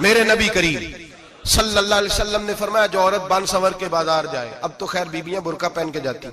मेरे नबी करीम सल्लल्लाहु अलैहि वसल्लम ने फरमाया जो औरत बन सवर के बाजार जाए, अब तो खैर बीबियां बुरका पहन के जाती,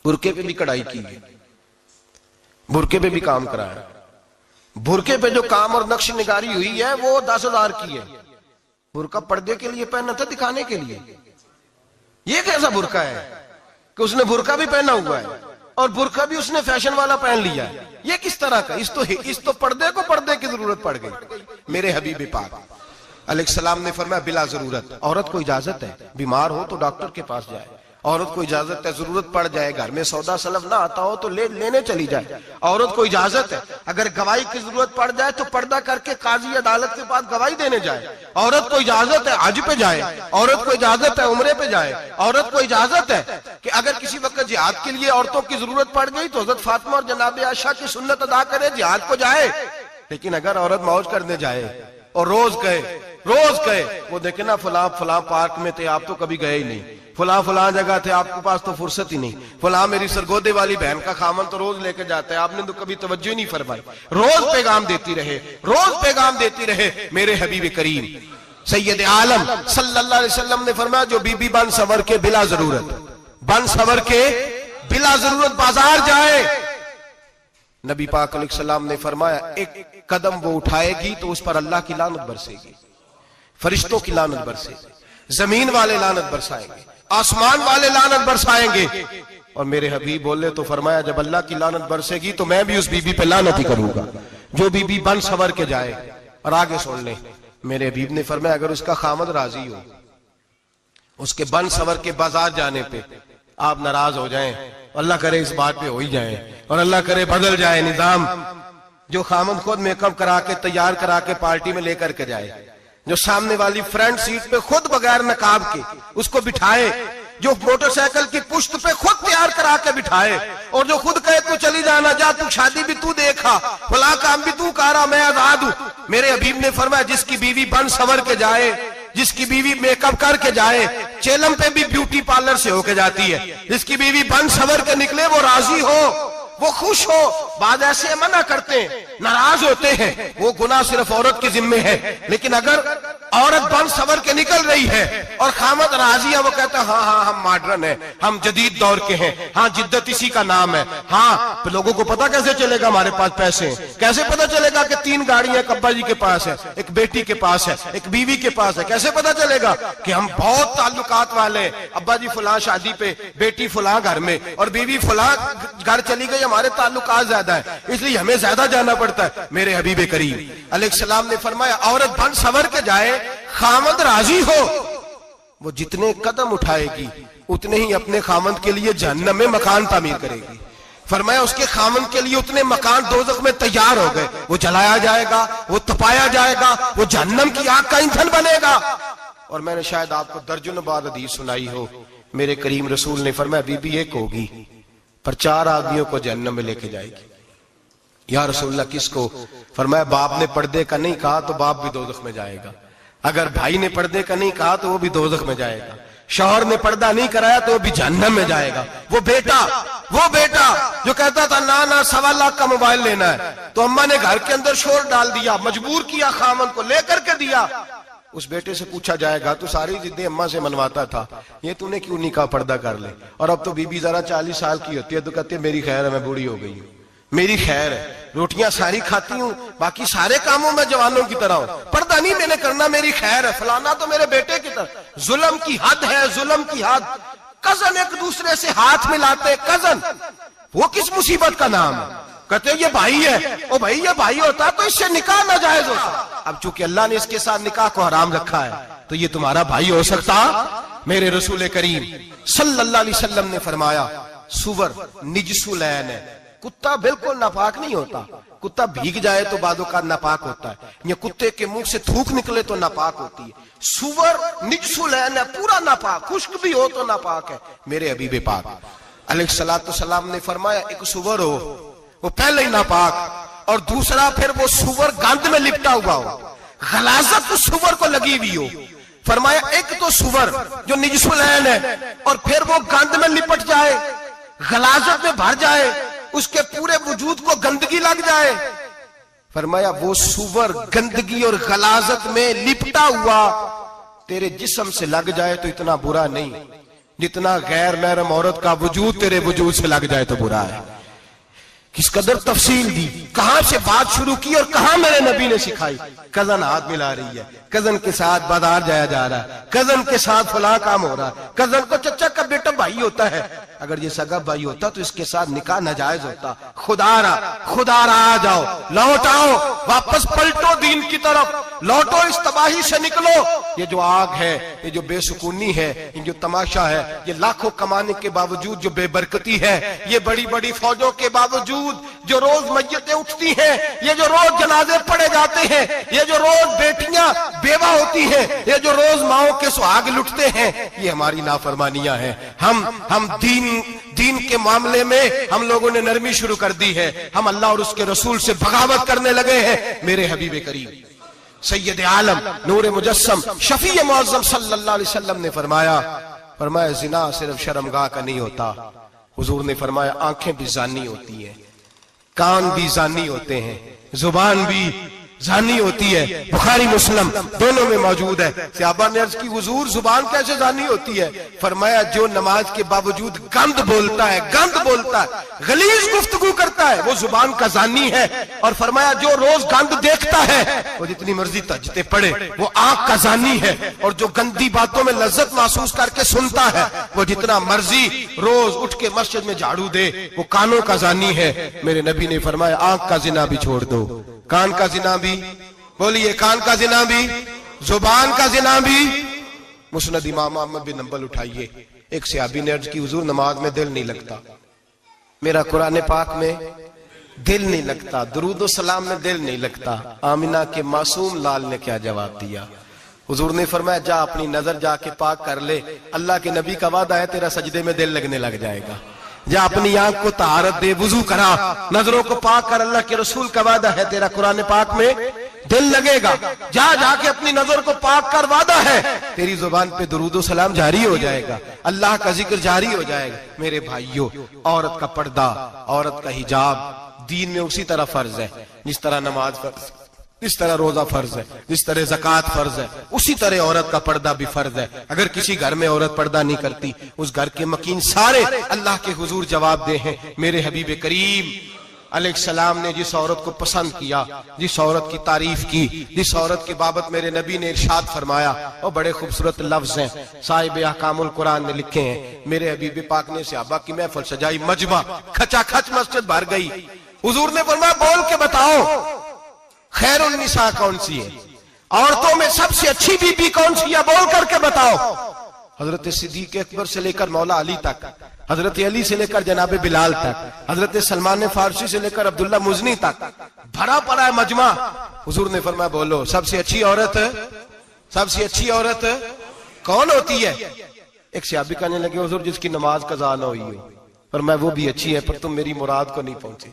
बुरके पे भी कढ़ाई की है, बुरके पे भी काम कराया, बुरके पे जो काम और नक्श निगारी हुई है वो 10,000 की है। बुरका पर्दे के लिए पहना था, दिखाने के लिए। ये कैसा बुरका है कि उसने बुरका भी पहना हुआ है और बुरका भी उसने फैशन वाला पहन लिया है। ये किस तरह का? इस तो पर्दे को पर्दे की जरूरत पड़ गई। मेरे हबीब पाक अलैहिस्सलाम ने फरमाया बिला जरूरत, औरत को इजाजत है, बीमार हो तो डॉक्टर के पास जाए, औरत को इजाजत है, जरूरत पड़ जाए, घर में सौदा सलफ ना आता हो तो लेने चली जाए, औरत को इजाजत है। अगर गवाही की जरूरत पड़ जाए तो पर्दा करके काजी अदालत के पास गवाही देने जाए, औरत को इजाजत है हज पे जाए, औरत को इजाजत है उम्रे पे जाए, औरत को इजाजत है कि अगर किसी वक्त जिहाद के लिए औरतों की जरूरत पड़ गई तो हजरत फातिमा और जनाब आयशा की सुन्नत अदा करे, जिहाद को जाए। लेकिन अगर औरत मौज करने जाए और रोज कहे वो देखे ना फला पार्क में थे, आप तो कभी गए ही नहीं, फला जगह थे, आपके पास तो फुर्सत ही नहीं, फला मेरी सरगोदे वाली बहन का खामन तो रोज लेके जाता है, आपने तो कभी तवज्जो नहीं फरमाई। रोज पैगाम देती रहे मेरे हबीब करीम सैयद आलम सल्लल्लाहु अलैहि वसल्लम ने फरमाया जो बीबी बन सवर के बिला जरूरत बाजार जाए, नबी पाक अलैहिस्सलाम ने फरमाया एक कदम वो उठाएगी तो उस पर अल्लाह की लानत बरसेगी, फरिश्तों की लानत बरसेगी, जमीन वाले लानत बरसाएंगे, आसमान वाले लानत बरसाएंगे। और मेरे हबीब बोले तो फरमाया जब अल्लाह की लानत बरसेगी तो मैं भी उस बीबी पे लानत ही करूंगा जो बीबी बन सवर के जाए। और आगे सुन ले, मेरे हबीब ने फरमाया अगर उसका खामद राजी हो उसके बन सवर के बाजार जाने पे, आप नाराज हो जाएं, अल्लाह करे इस बात पे हो ही जाए और अल्लाह करे बदल जाए निजाम, जो खामद खुद मेकअप करा के तैयार करा के पार्टी में लेकर के जाए, जो सामने वाली फ्रंट सीट पे खुद बगैर नकाब के उसको बिठाए, जो मोटरसाइकिल की पुश्त पे खुद तैयार करा के बिठाए और जो खुद कहे तू चली जाना, जा तू शादी भी तू देखा, फला काम भी तू करा, मैं आजाद हूं। मेरे हबीब ने फरमाया जिसकी बीवी बन सवर के जाए, जिसकी बीवी मेकअप करके जाए, चेलम पे भी ब्यूटी पार्लर से होके जाती है, जिसकी बीवी बन सवर के निकले वो राजी हो, वो खुश हो। बाद ऐसे मना करते हैं, नाराज होते हैं, वो गुनाह सिर्फ औरत के जिम्मे है। लेकिन अगर औरत बन सवर के निकल रही है और खामद राजी है, वो कहता है हाँ हम मॉडर्न है, हम जदीद दौर के हैं, हाँ जिद्दत इसी का नाम है। हाँ तो लोगों को पता कैसे चलेगा हमारे पास पैसे हैं, कैसे पता चलेगा कि 3 गाड़ियां एक अब्बा जी के पास है, एक बेटी के पास है, एक बीवी के पास है, कैसे पता चलेगा कि हम बहुत ताल्लुकात वाले, अब्बा जी फुला शादी पे, बेटी फुला घर में और बीवी फुला घर चली गई, हमारे ताल्लुकात ज्यादा है इसलिए हमें ज्यादा जाना पड़ता है। मेरे हबीब करीम अलैहिस्सलाम ने फरमाया औरत बन सवर के जाए, खामद राजी हो, वो जितने कदम उठाएगी उतने ही अपने खामद के लिए जहन्नम में मकान तामीर करेगी। फरमाया उसके खामद के लिए उतने मकान दोज़ख में तैयार हो गए, वो जलाया जाएगा, वो तपाया जाएगा, वो जहन्नम की आग का ईंधन बनेगा। और मैंने शायद आपको दर्जनों बार हदीस सुनाई हो, मेरे करीम रसूल ने फरमाया बीबी एक होगी पर 4 आदमियों को जहन्नम में लेके जाएगी। या रसूलल्लाह किसको? फरमाया बाप ने पर्दे का नहीं कहा तो बाप भी दोज़ख में जाएगा, अगर भाई ने पर्दे का नहीं कहा तो वो भी दोज़ख में जाएगा, शौहर ने पर्दा नहीं कराया तो वो भी जहन्नम में जाएगा। वो बेटा जो कहता था ना 1.25 लाख का मोबाइल लेना है, तो अम्मा ने घर के अंदर शोर डाल दिया, मजबूर किया, खामन को लेकर के दिया। उस बेटे से पूछा जाएगा तू सारी जिद्दें अम्मा से मनवाता था, ये तूने क्यों नहीं कहा पर्दा कर ले? और अब तो बीबी जरा 40 साल की होती है तो कहती है मेरी खैर है, मैं बूढ़ी हो गई हूँ, मेरी खैर है, रोटियां सारी खाती हूँ, बाकी सारे कामों में जवानों की तरह हूं, पर्दा नहीं मैंने करना, मेरी खैर है, फलाना तो मेरे बेटे की तरह। जुल्म की हद है, जुल्म की हद। कजन एक दूसरे से हाथ मिलाते, कजन, वो किस मुसीबत का नाम है? कहते ये भाई है, ओ भाई ये भाई होता तो इससे निकाह नाजायज होता, अब चूंकि अल्लाह ने इसके साथ निकाह को हराम रखा है तो ये तुम्हारा भाई हो सकता? मेरे रसूल करीम सल्लल्लाहु अलैहि वसल्लम ने फरमाया सुवर निजसुलैन है, कुत्ता बिल्कुल नापाक नहीं होता, कुत्ता भीग जाए तो बादों का नापाक होता है, या कुत्ते के मुंह से थूक निकले तो नापाक होती है। सुवर निजसुलैन है, पूरा नापाक, खुश्क भी हो तो नापाक है। मेरे हबीब पाक अलैहिस्सलातु वस्सलाम ने फरमाया एक सुवर हो वो पहले ही नापाक, और दूसरा फिर वो सुवर गंद में लिपटा हुआ हो, गलाजत उस सुवर को लगी हुई हो। फरमाया एक तो सुवर जो निजसुलैन है और फिर वो गंद में लिपट जाए, गलाजत में भर जाए, उसके पूरे वजूद को गंदगी लग जाए, फरमाया वो सुवर गंदगी और गलाजत में लिपटा हुआ तेरे जिस्म से लग जाए तो इतना बुरा नहीं, जितना गैर महरम औरत का वजूद तेरे वजूद से लग जाए तो बुरा है। किस कदर तफसील दी, कहां से बात शुरू की और कहां मेरे नबी ने सिखाई। कजन हाथ मिला रही है, कजन के साथ बाजार जाया जा रहा है, कजन के साथ फला काम हो रहा है, कजन को चचा का बेटा भाई होता है, अगर ये सगा भाई होता तो इसके साथ निकाह नाजायज होता। खुदारा आ जाओ, लौट आओ, वापस पलटो दीन की तरफ, लौटो, इस तबाही से निकलो। ये जो आग है, ये जो बेसुकूनी है, ये जो तमाशा है, ये लाखों कमाने के बावजूद जो बेबरकती है, ये बड़ी बड़ी फौजों के बावजूद जो रोज मय्यतें उठती हैं, ये जो रोज जनाजे पड़े जाते हैं, ये जो रोज बेटियां बेवा होती हैं, ये जो रोज माओ के सुहाग लुटते हैं, ये हमारी नाफरमानियां हैं। हम दीन के मामले में हम लोगों ने नरमी शुरू कर दी है, हम अल्लाह और उसके रसूल से बगावत करने लगे हैं। मेरे हबीब करीम सैयद आलम नूर मुजस्सम शफी मुअज़्ज़म सल्लल्लाहु अलैहि वसल्लम ने फरमाया जिना सिर्फ शर्मगाह का नहीं होता, हुजूर ने फरमाया आंखें भी जानी होती हैं, कान भी जानी होते हैं, जुबान भी जानी होती है। बुखारी मुस्लिम दोनों में मौजूद है। सहाबा ने अर्ज की हुजूर जुबान कैसे जानी होती है? फरमाया जो नमाज के बावजूद गंद बोलता है, गलीज गुफ्तगू करता है, वो जुबान का जानी है। और फरमाया जो रोज गंद देखता है, वो जितनी मर्जी तजते पड़े, वो आंख का जानी है। और जो गंदी बातों में लज्जत महसूस करके सुनता है, वो जितना मर्जी रोज उठ के मस्जिद में झाड़ू दे, वो कानों का जानी है। मेरे नबी ने फरमाया आंख का जिना भी छोड़ दो, कान का जिना भी, बोलिए कान का जिना भी, जुबान का जिना भी। मुस्नद इमाम अहमद बिन हंबल उठाइए, एक सहाबी ने अर्ज की हुजूर नमाज में दिल नहीं लगता, मेरा कुरान पाक में दिल नहीं लगता, दुरूद सलाम में दिल नहीं लगता। आमिना के मासूम लाल ने क्या जवाब दिया? हुजूर ने फरमाया जा अपनी नजर जाके पाक कर ले, अल्लाह के नबी का वादा है तेरा सजदे में दिल लगने लग जाएगा। जा अपनी आंख को तहारत दे, वुजू करा, नजरों को पाक कर, अल्लाह के रसूल का वादा है तेरा कुरान पाक में दिल लगेगा। जाके अपनी नजर को पाक कर, वादा है तेरी जुबान पे दुरूद सलाम जारी हो जाएगा, अल्लाह का जिक्र जारी हो जाएगा। मेरे भाइयों, औरत का पर्दा, औरत का हिजाब दीन में उसी तरह फर्ज है जिस तरह नमाज फर्ज, जिस तरह रोजा फर्ज है, जिस तरह ज़कात फर्ज है, उसी तरह औरत का पर्दा भी फर्ज है। अगर किसी घर में औरत पर्दा नहीं करती, उस घर के मकीन सारे अल्लाह के हुजूर जवाब दे हैं। मेरे हबीब करीम अलैहिस्सलाम ने जिस औरत को पसंद किया, जिस औरत की तारीफ की, जिस औरत की बाबत मेरे नबी ने इरशाद फरमाया, और बड़े खूबसूरत लफ्ज हैं, साहिब अहकामुल कुरान ने लिखे हैं। मेरे हबीब पाक ने सहाबा की महफिल सजाई, मजमा खचाखच मस्जिद भर गई। हुजूर ने फरमाया बोल के बताओ खैरुन निसा कौन सी है, औरतों में सबसे अच्छी बीबी कौन सी है, बोल करके बताओ। हजरत सिद्दीक अकबर से लेकर मौला अली तक, हजरत अली से लेकर जनाब बिलाल तक, हजरत सलमान फारसी से लेकर अब्दुल्ला मुजनी तक भरा पड़ा है मजमा। हुजूर ने फरमाया बोलो सबसे अच्छी औरत, सबसे अच्छी औरत कौन होती है? एक सहाबी कहने लगे हुजूर जिसकी नमाज कज़ा न हुई हो। फरमाया वो भी अच्छी है पर तुम मेरी मुराद को नहीं पहुंचे।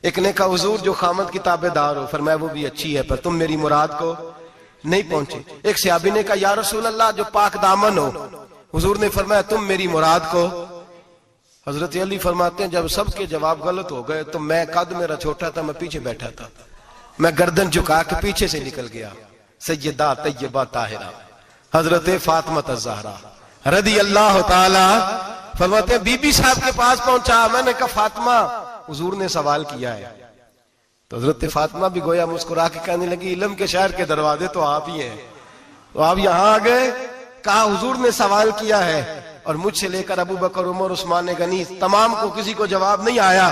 एक ने कहा हुजूर जो खामद की ताबेदार हो। फरमाया वो भी अच्छी है पर तुम मेरी मुराद को नहीं पहुंचे। एक सहाबी ने कहा या रसूल अल्लाह जो पाक दामन हो। हुजूर ने फरमाया तुम मेरी मुराद को। हजरत अली फरमाते हैं जब सबके जवाब गलत हो गए तो मैं, कद मेरा छोटा था, मैं पीछे बैठा था, मैं गर्दन झुका के पीछे से निकल गया। सैयदा तैयबा ताहिरा हजरत फातिमा ज़हरा रदी अल्लाह ताला फरमाते हैं बीबी साहब के पास पहुंचा। मैंने कहा फातिमा हुजूर ने सवाल किया है। तो हजरत फातिमा भी गोया मुस्कुरा के कहने लगी इल्म के शहर के दरवाजे तो आप ही हैं, तो आप यहाँ आ गए। कहा हुजूर ने सवाल किया है और मुझसे लेकर अबू बकर, उमर, उस्मान गनी तमाम को किसी को जवाब नहीं आया।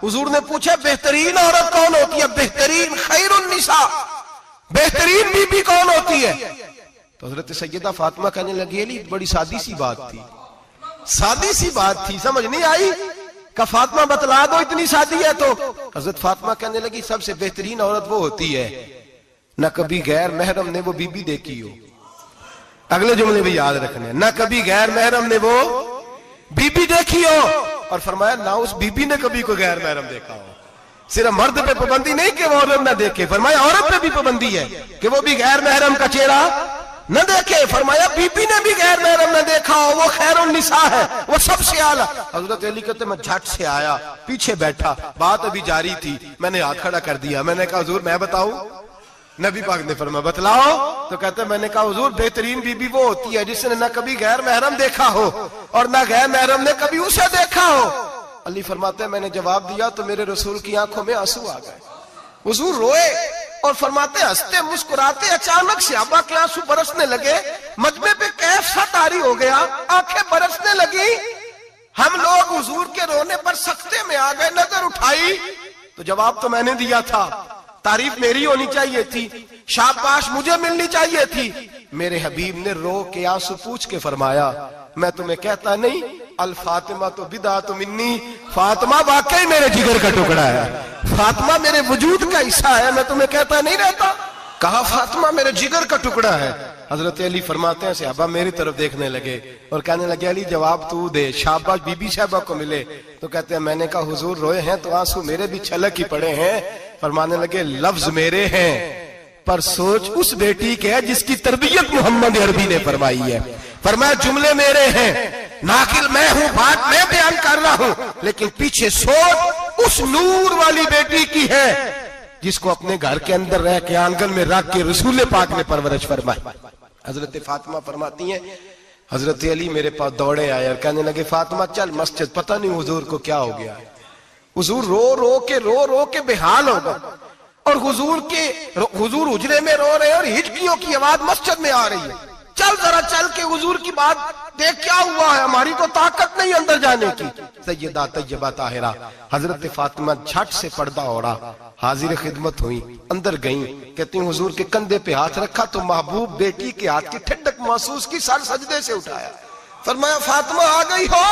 हुजूर ने पूछा बेहतरीन औरत कौन होती है? बेहतरीन खैरुन निसा, बेहतरीन बीबी कौन होती है? तो हजरत सैयदा फातिमा कहने लगी अली बड़ी सादी सी बात थी, सादी सी बात थी, समझ नहीं आई। का फातिमा बतला दो इतनी सादी है। तो हजरत फातिमा कहने लगी सबसे बेहतरीन औरत वो होती है न कभी गैर महरम ने वो बीबी देखी हो। अगले जुमले भी याद रखने, न कभी गैर महरम ने वो बीबी देखी हो। और फरमाया ना उस बीबी ने कभी कोई गैर महरम देखा हो। सिर्फ मर्द पे पाबंदी नहीं कि वो औरत ना देखे, फरमाया औरत पे भी पाबंदी है कि वो भी गैर महरम का चेहरा न देखे। फरमाया बीबी ने भी गैर महरम न देखा हो, वो खैरुन निसा है, वो सबसे आला। हजरत अली कहते मैं झट से आया, पीछे बैठा, बात अभी जारी थी, मैंने हाथ खड़ा कर दिया। मैंने कहा हुजूर मैं बताऊं? नबी पाक ने फरमाया बतलाओ। तो कहते मैंने कहा हुजूर बेहतरीन बीबी वो होती है जिसने न कभी गैर महरम देखा हो और न गैर महरम ने कभी उसे देखा हो। अली फरमाते मैंने जवाब दिया तो मेरे रसूल की आंखों में आंसू आ गए। हुजूर रोए और फरमाते हंसते मुस्कुराते अचानक सहाबा के आंसू बरसने लगे। मजमे पे कैफ सा तारी हो गया, आंखें बरसने लगी। हम लोग हुजूर के रोने पर सख्ते में आ गए। नजर उठाई तो जवाब तो मैंने दिया था, तारीफ मेरी होनी चाहिए थी, शाबाश मुझे मिलनी चाहिए थी। मेरे हबीब ने रो के आंसू पूछ के फरमाया मैं तुम्हें कहता नहीं अल फातिमा तो बिदा तो मिन्नी, फातिमा वाकई मेरे जिगर का टुकड़ा है, फातिमा मेरे वजूद का हिस्सा है, मैं तुम्हें कहता नहीं रहता। कहा फातिमा मेरे जिगर का टुकड़ा है। हजरत अली फरमाते हैं सहाबा मेरी तरफ देखने लगे और कहने लगे अली जवाब तू दे, शाबाश बीबी साहबा को मिले। तो कहते हैं मैंने कहा हुजूर रोए हैं तो आंसू मेरे भी छलक ही पड़े हैं। फरमाने लगे लफ्ज मेरे हैं पर सोच उस बेटी के है जिसकी तरबियत मोहम्मद अरबी ने फरमाई है। फरमाया जुमले मेरे हैं, नाकिल मैं हूं, बात मैं बयान कर रहा हूं, लेकिन पीछे सोच उस नूर वाली बेटी की है जिसको अपने घर के अंदर रह के आंगन में रख के रसूल पाक ने परवरिश फरमाई। हजरत फातिमा फरमाती हैं हजरत अली मेरे पास दौड़े आए और कहने लगे फातिमा चल मस्जिद, पता नहीं हुजूर को क्या हो गया है। हुजूर रो रो के बेहाल हो गए और हुजूर हुजरे में रो रहे हैं और हिचकियों की आवाज मस्जिद में आ रही है। चल जरा चल के हुजूर की बात देख क्या हुआ है, हमारी तो ताकत नहीं अंदर जाने की। सैयदा तैयबा ताहिरा हजरत फातिमा झट से पर्दा ओढ़ा, हाजिर खिदमत हुई, अंदर गई। कहती हुजूर के कंधे पे हाथ रखा तो महबूब बेटी के हाथ की ठंडक महसूस की, सर सजदे से उठाया। फरमाया फातिमा आ गई हो?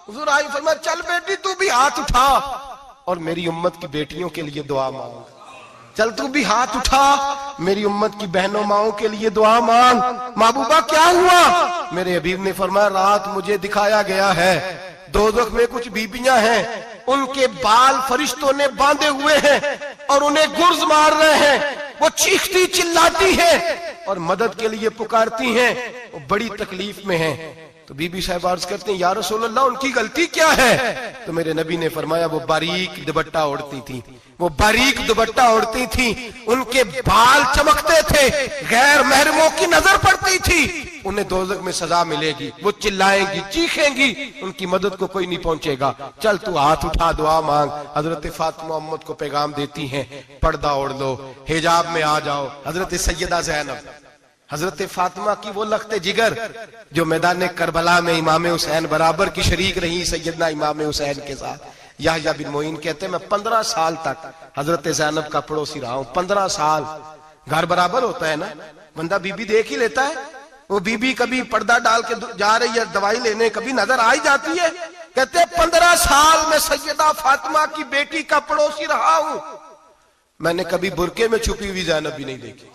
हुजूर आई। फरमाया चल बेटी तू भी हाथ उठा और मेरी उम्मत की बेटियों के लिए दुआ मांग। चल तू भी हाथ उठा, मेरी उम्मत की बहनों माओं के लिए दुआ मांग। महबूबा क्या हुआ? मेरे हबीब ने फरमाया रात मुझे दिखाया गया है दोज़ख में कुछ बीबियां हैं, उनके बाल फरिश्तों ने बांधे हुए हैं और उन्हें गुर्ज मार रहे हैं। वो चीखती चिल्लाती हैं और मदद के लिए पुकारती हैं, वो बड़ी तकलीफ में हैं। तो बीबी साहब अर्ज करते हैं या रसूल अल्लाह उनकी गलती क्या है? तो मेरे नबी ने फरमाया वो बारीक दुपट्टा ओढ़ती थी, वो बारीक दुपट्टा ओढ़ती थी, उनके बाल चमकते थे, गैर महरमों की नजर पड़ती थी, उन्हें दोज़ख में सजा मिलेगी, वो चिल्लाएंगी चीखेंगी, उनकी मदद को कोई नहीं पहुंचेगा। चल तू हाथ उठा दुआ मांग। हजरत फातिमा उम्मत को पैगाम देती हैं पर्दा ओढ़ लो, हिजाब में आ जाओ। हजरत सैयदा ज़ैनब हजरत फातिमा की वो लख्ते जिगर जो मैदान करबला में इमाम हुसैन बराबर की शरीक रही सैयदना इमाम हुसैन के साथ। याह्या बिन मोइन कहते हैं मैं 15 साल तक हजरत ज़ैनब का पड़ोसी रहा हूं। 15 साल, घर बराबर होता है ना, बंदा बीबी देख ही लेता है। वो बीबी कभी पर्दा डाल के जा रही है दवाई लेने, कभी नजर आ ही जाती है। कहते हैं 15 साल में सैयदा फातिमा की बेटी का पड़ोसी रहा हूं, मैंने कभी बुरके में छुपी हुई ज़ैनब भी नहीं देखी,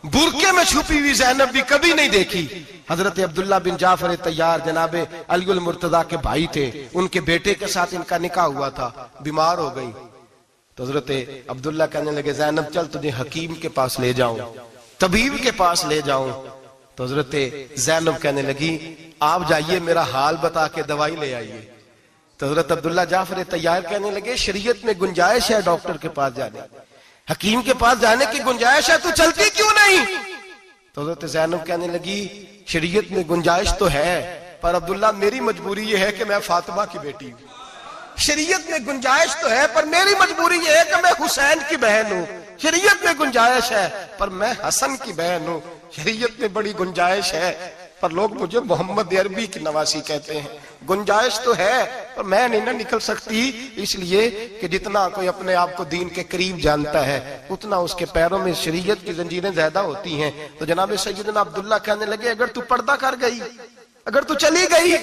बुरके में छुपी हुई ज़ैनब भी कभी नहीं देखी। हजरत अब्दुल्ला बिन जाफर तैयार जनाबे अली मुर्तजा के भाई थे, उनके बेटे के साथ इनका निकाह हुआ था, बीमार हो गई। तो हजरत अब्दुल्ला कहने लगे ज़ैनब चल तुझे हकीम के पास ले जाऊं, तबीब के पास ले जाऊं। तो हजरत ज़ैनब कहने लगी आप जाइए मेरा हाल बता के दवाई ले आइए। तो हजरत अब्दुल्ला जाफर तैयार कहने लगे शरीयत में गुंजाइश है डॉक्टर के पास जाने, हकीम के पास जाने की गुंजाइश है, तू चलती क्यों नहीं? तो हज़रत ज़ैनब कहने लगी शरीयत में गुंजाइश तो है पर अब्दुल्ला मेरी मजबूरी ये है कि मैं फातिमा की बेटी हूं। शरीयत में गुंजाइश तो है पर मेरी मजबूरी ये है कि मैं हुसैन की बहन हूं। शरीयत में गुंजाइश है पर मैं हसन की बहन हूं। शरीयत में बड़ी गुंजाइश है पर लोग मुझे मोहम्मद अरबी की नवासी कहते हैं। गुंजाइश तो है पर मैं नहीं ना निकल सकती, इसलिए कि जितना कोई अपने आप को दीन के करीब जानता है उतना उसके पैरों में शरीयत की जंजीरें ज्यादा होती हैं। तो जनाब सैयदना अब्दुल्ला कहने लगे अगर तू पर्दा कर गई, अगर तू चली गई,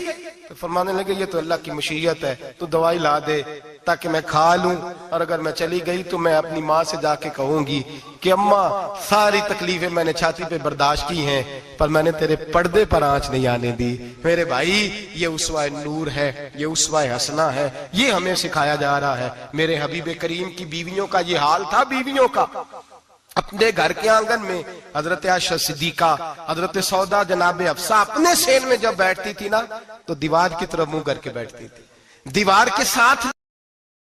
तो फरमाने लगे ये तो अल्लाह की मशीयत है, तू दवाई ला दे ताकि मैं खा लूं, और अगर मैं चली गई तो मैं अपनी माँ से जाके कहूंगी कि अम्मा सारी तकलीफें मैंने छाती पे बर्दाश्त की हैं पर मैंने तेरे पर्दे पर आंच नहीं आने दी। मेरे भाई ये उसवाए नूर है, ये उसवाए हसना है, ये हमें सिखाया जा रहा है। मेरे हबीब करीम की बीवियों का ये हाल था, बीवियों का अपने घर के आंगन में हजरत आयशा सिद्दीका, हजरत सौदा, जनाबे हफ्सा अपने सेन में जब बैठती थी ना, तो दीवार की तरफ मुंह करके बैठती थी, दीवार के साथ